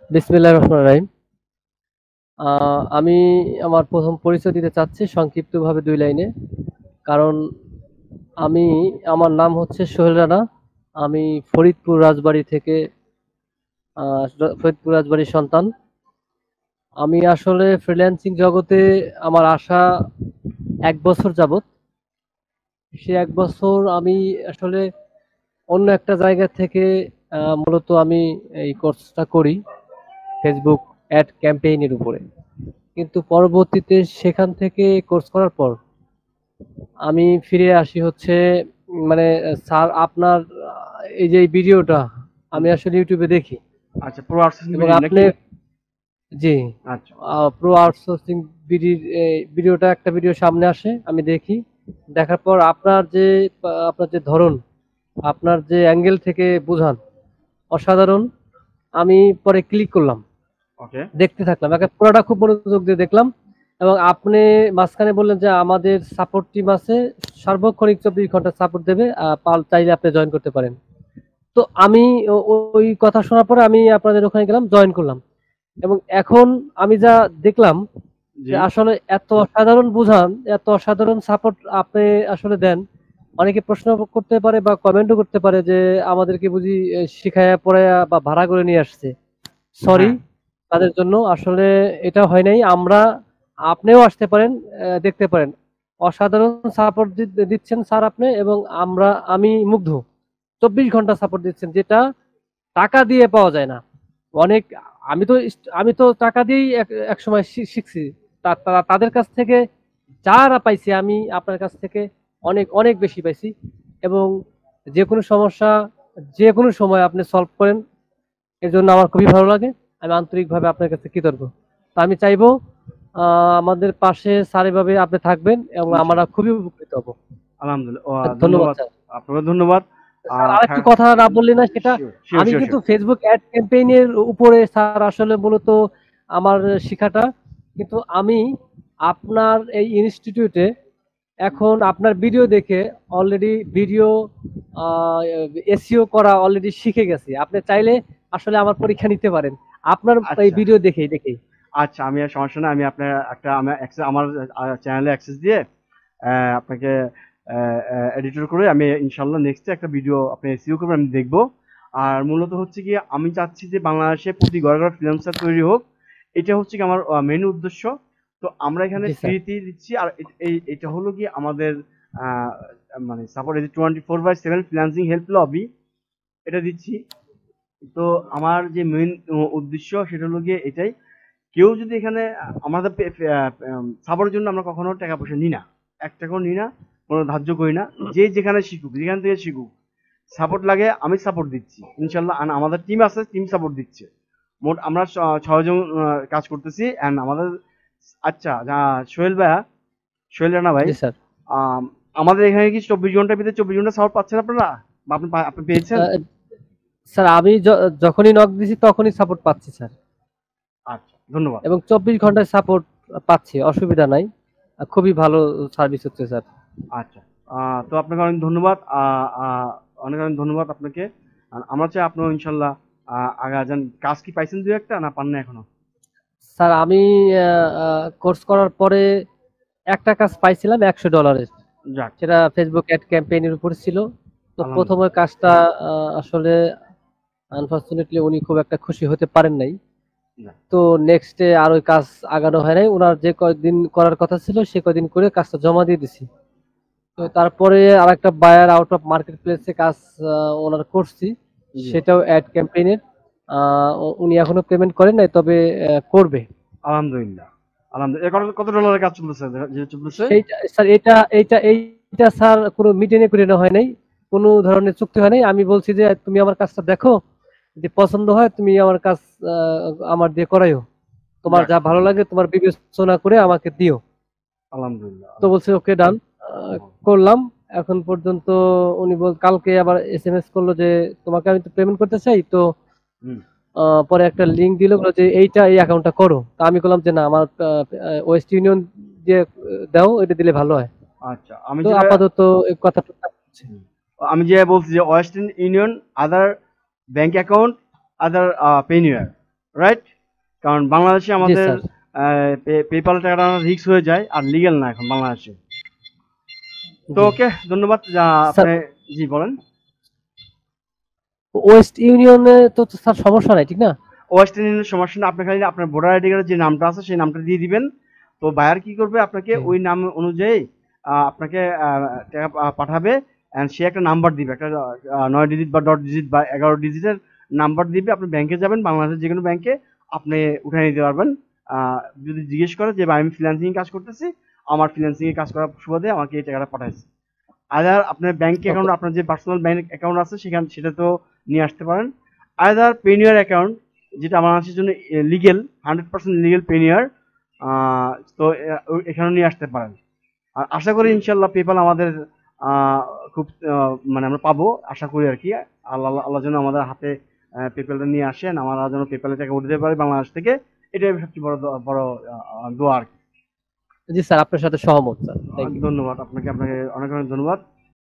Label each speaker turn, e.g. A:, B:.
A: বিসমিল্লাহির রহমানির রহিম। আমি আমার প্রথম পরিচয় দিতে চাচ্ছি সংক্ষিপ্তভাবে ২ লাইনে। কারণ আমি আমার নাম হচ্ছে সোহেল রানা। আমি ফরিদপুর রাজবাড়ী থেকে ফরিদপুর রাজবাড়ির সন্তান। আমি আসলে ফ্রিল্যান্সিং জগতে আমার আসা ১ বছর যাবৎ। সে ১ বছর আমি আসলে অন্য একটা জায়গা থেকে মূলত আমি এই কোর্সটা করি ফেসবুক অ্যাড ক্যাম্পেইনের উপরে। কিন্তু পরবর্তীতে সেখান থেকে কোর্স করার পর আমি ফিরে আসি হচ্ছে মানে স্যার আপনার এই যে এই ভিডিওটা আমি আসলে ইউটিউবে দেখি
B: আচ্ছা, প্রো আউটসোর্সিং
A: এবং
B: বিডি
A: আপনি
B: নাকি?
A: জি
B: আচ্ছা,
A: প্রো আউটসোর্সিং বিডির ভিডিওটা একটা ভিডিও সামনে আসে আমি দেখি দেখার পর আপনার যে ধরন আপনার যে অ্যাঙ্গেল থেকে বোঝান অসাধারণ। আমি পরে ক্লিক করলাম,
B: ওকে।
A: দেখতে থাকলাম, একে পুরোটা খুব মনোযোগ দিয়ে দেখলাম এবং আপনি মাঝখানে বললেন যে আমাদের সাপোর্ট টিম আছে, সার্বক্ষণিক ২৪ ঘন্টা সাপোর্ট দেবে, চাইলে আপনি জয়েন করতে পারেন। তো আমি ওই কথা শোনার পরে আমি আপনাদের ওখানে গেলাম, জয়েন করলাম এবং এখন আমি যা দেখলাম
B: জি।
A: যে আসলে এত অসাধারণ বুঝান, এত অসাধারণ সাপোর্ট আপনি আসলে দেন। অনেকে প্রশ্ন করতে পারে বা কমেন্টও করতে পারে যে আমাদেরকে বুঝি শিখায়া পড়ায়া বা ভাড়া করে নিয়ে আসছে। সরি
B: হ্যাঁ।
A: তাদের জন্য, আসলে এটা হয় নাই। আপনিও আসতে পারেন, দেখতে পারেন। অসাধারণ সাপোর্ট দিচ্ছেন স্যার আপনি এবং আমি মুগ্ধ। ২৪ ঘন্টা সাপোর্ট দিচ্ছেন যেটা টাকা দিয়ে পাওয়া যায় না। অনেক আমি তো টাকা দিয়েই এক সময় শিখছি। তাদের কাছ থেকে যারা পাইছি আমি আপনার কাছ থেকে অনেক অনেক বেশি পাইছি এবং যে কোনো সমস্যা যে কোনো সময় আপনি সলভ করেন, এর জন্য আমার খুবই ভালো লাগে। আমি আন্তরিকভাবে আপনার কাছে কৃতজ্ঞ। তো আমি চাইবো আমাদের পাশে স্যার এভাবে আপনি থাকবেন এবং আমরা
B: ইনশাআল্লাহ।
A: খুবই উপকৃত হব।
B: আলহামদুলিল্লাহ।
A: ধন্যবাদ
B: ধন্যবাদ।
A: স্যার।
B: আপনাকে ধন্যবাদ।
A: স্যার আরেকটু কথা না বললে না সেটা,
B: শিওর, শিওর,
A: আমি
B: শিওর,
A: কিন্তু
B: শিওর।
A: ফেসবুক অ্যাড ক্যাম্পেইনের উপরে স্যার আসলে মূলত আমার শিখাটা। কিন্তু আমি আপনার এই ইনস্টিটিউটে এখন আপনার ভিডিও দেখে অলরেডি ভিডিও এসইও করা অলরেডি শিখে গেছি। আপনি চাইলে আসলে আমার পরীক্ষা নিতে পারেন। আপনার এই
B: আচ্ছা,
A: ভিডিও দেখেই।
B: আচ্ছা, আমি আর সমস্যা নাই। আমি আপনার একটা আমার অ্যাক্সেস আমার চ্যানেলে অ্যাক্সেস দিয়ে আপনাকে এডিটর করে আমি ইনশাআল্লাহ নেক্সটে একটা ভিডিও আপনি এসইও করবেন, আমি দেখব। আর মূলত হচ্ছে গিয়ে আমি চাচ্ছি যে বাংলাদেশে প্রতি ঘরে, ঘরে ফ্রিল্যান্সার তৈরি হোক। এটা হচ্ছে গিয়ে আমার মেইন উদ্দেশ্য। তো আমরা এখানে
A: জি স্যার।
B: ফ্রিতে দিচ্ছি। আর এটা হলো গিয়ে আমাদের আ মানে সাপোর্ট এই যে 24/7 ফ্রিল্যান্সিং হেল্প লবি এটা দিচ্ছি। তো আমার যে মেইন উদ্দেশ্য সেটা হলো গিয়ে এটাই। কেউ যদি এখানে আমাদের সাপোর্টের জন্য আমরা কখনো টাকা পয়সা নিই না, ১ টাকাও নিই না, কোনো ধার্য করি না। যে যেখানে শিখুক, যেখান থেকে শিখুক, সাপোর্ট লাগে আমি সাপোর্ট দিচ্ছি ইনশাল্লাহ। আর আমাদের টিম আছে, টিম সাপোর্ট দিচ্ছে। মোট আমরা ৬ জন কাজ করতেছি অ্যান্ড আমাদের আচ্ছা সোহেল ভাইয়া, সোহেল রানা ভাই,
A: জি স্যার।
B: আম, আমাদের এখানে কি ২৪ ঘন্টার ভিতরে ২৪ ঘন্টা সাপোর্ট পাচ্ছেন আপনারা, বা আপনি পেয়েছেন?
A: আহ, স্যার আমি যখনই নক দিছি তখনই সাপোর্ট পাচ্ছি স্যার
B: আচ্ছা, ধন্যবাদ।
A: এবং ২৪ ঘন্টায় সাপোর্ট পাচ্ছি, অসুবিধা নাই। খুবই ভালো সার্ভিস হচ্ছে স্যার।
B: আচ্ছা। তো আপনাকে অনেক ধন্যবাদ। অনেক অনেক ধন্যবাদ আপনাকে। আর আমরা চাই আপনিও ইনশাল্লাহ আগা যান। কাজ কি পাইছেন ২-১টা, না পান না এখনো?
A: স্যার আমি কোর্স করার পরে একটা কাজ পাইছিলাম $১০০।
B: যাক,
A: সেটা ফেসবুক অ্যাড ক্যাম্পেইনের উপর ছিল। তো প্রথমে
B: আলহামদুলিল্লাহ।
A: কাজটা আসলে আনফরচুনেটলি উনি খুব একটা খুশি হতে পারেন নাই।
B: যাক,
A: তো নেক্সট ডে আর ওই কাজ আগানো হয় নাই। উনার যে কয়দিন করার কথা ছিল সে কয়দিন করে কাজটা জমা দিয়ে দিছি। তো
B: আচ্ছা।
A: তারপরে আরেকটা বায়ার আউট অফ মার্কেট প্লেসে কাজ ওনার করছি।
B: জি,
A: সেটাও অ্যাড ক্যাম্পেইনের। উনি এখনো পেমেন্ট করেন নাই, তবে করবে।
B: আলহামদুলিল্লাহ। আলহামদুলিল্লাহ। কত ডলারের কাজ চলতেছে, যে চলতেছে?
A: সেইটা স্যার, এইটা স্যার কোনো মিটিংয়ে করে নেওয়া হয় নাই। কোনো ধরনের চুক্তি হয় নাই। আমি বলছি যে তুমি আমার কাজটা দেখো। যদি পছন্দ হয় তুমি আমার কাজ আ আমার দিয়ে করাইও। তোমার
B: যাক,
A: যা ভালো লাগে তোমার বিবেচনা করে আমাকে দিও।
B: আলহামদুলিল্লাহ,
A: তো বলছে ওকে ডান। আ করলাম। এখন পর্যন্ত উনি কালকে আবার এসএমএস করলো যে তোমাকে আমি তো পেমেন্ট করতে চাই। তো
B: হুম।
A: পরে একটা লিংক দিল, বলল যে এই অ্যাকাউন্টটা করো। তো আমি বললাম যে না, আমার ওয়েস্ট ইউনিয়ন দিয়ে দাও, এটা দিলে ভালো হয়।
B: আচ্ছা, আমি
A: তো
B: যেটা
A: আপাতত এই কথাটা হচ্ছে।
B: হুম, আমি যে বলছি যে western union, other bank account, other পেনিয়ার, রাইট? কারণ বাংলাদেশে
A: জি
B: আমাদের
A: স্যার।
B: পেপাল টাকাটা রিস্ক হয়ে যায় আর লিগেল না এখন বাংলাদেশে। তো
A: জি
B: ওকে, ধন্যবাদ।
A: স্যার,
B: আপনি জি বলেন।
A: ওয়েস্ট ইউনিয়নে তো স্যার সমস্যা নাই, ঠিক না?
B: ওয়েস্ট ইন্ডিয়ানের সমস্যা না, আপনি খালি আপনার ভোটার আইডি কার্ডে যে নামটা আছে সেই নামটা দিয়ে দিবেন। তো বায়ার কি করবে, আপনাকে
A: জি
B: ওই নাম অনুযায়ী আপনাকে টাকা পাঠাবে, এন্ড সে একটা নাম্বার দিবে, একটা 9 ডিজিট বা ডট ডিজিট বা 11 ডিজিটের নাম্বার দিবে। আপনি ব্যাংকে যাবেন, বাংলাদেশের যে কোনো ব্যাংকে আপনি উঠাই নিতে পারবেন। যদি জিজ্ঞেস করে যে ভাই আমি ফ্রিল্যান্সিং কাজ করতেছি, আমার ফ্রিল্যান্সিং এ কাজ করার সুবাদে আমাকে এই টাকাটা পাঠাইছে। আদার আপনার ব্যাংক
A: ওকে।
B: অ্যাকাউন্ট, আপনার যে পার্সোনাল ব্যাংক অ্যাকাউন্ট আছে সেটা তো নিয়ে আসতে পারেন। আদার পেনিয়ার অ্যাকাউন্ট, যেটা বাংলাদেশের জন্য লিগেল, 100% লিগেল পেনিয়ার, তো এখানেও নিয়ে আসতে পারেন। আর আশা করি ইনশাল্লাহ পেপাল আমাদের আহ, খুব মানে আমরা পাবো আশা করি আর কি। আল্লাহ আল্লাহ যেন আমাদের হাতে পেপালটা নিয়ে আসেন, আমরা যেন পেপালে টাকা উঠতে পারি বাংলাদেশ থেকে। এটাই সবচেয়ে বড় বড় দোয়া আর কি।
A: জি স্যার, আপনার সাথে সহমত স্যার, থ্যাংক ইউ।
B: ধন্যবাদ আপনাকে, আপনাকে অনেক অনেক ধন্যবাদ।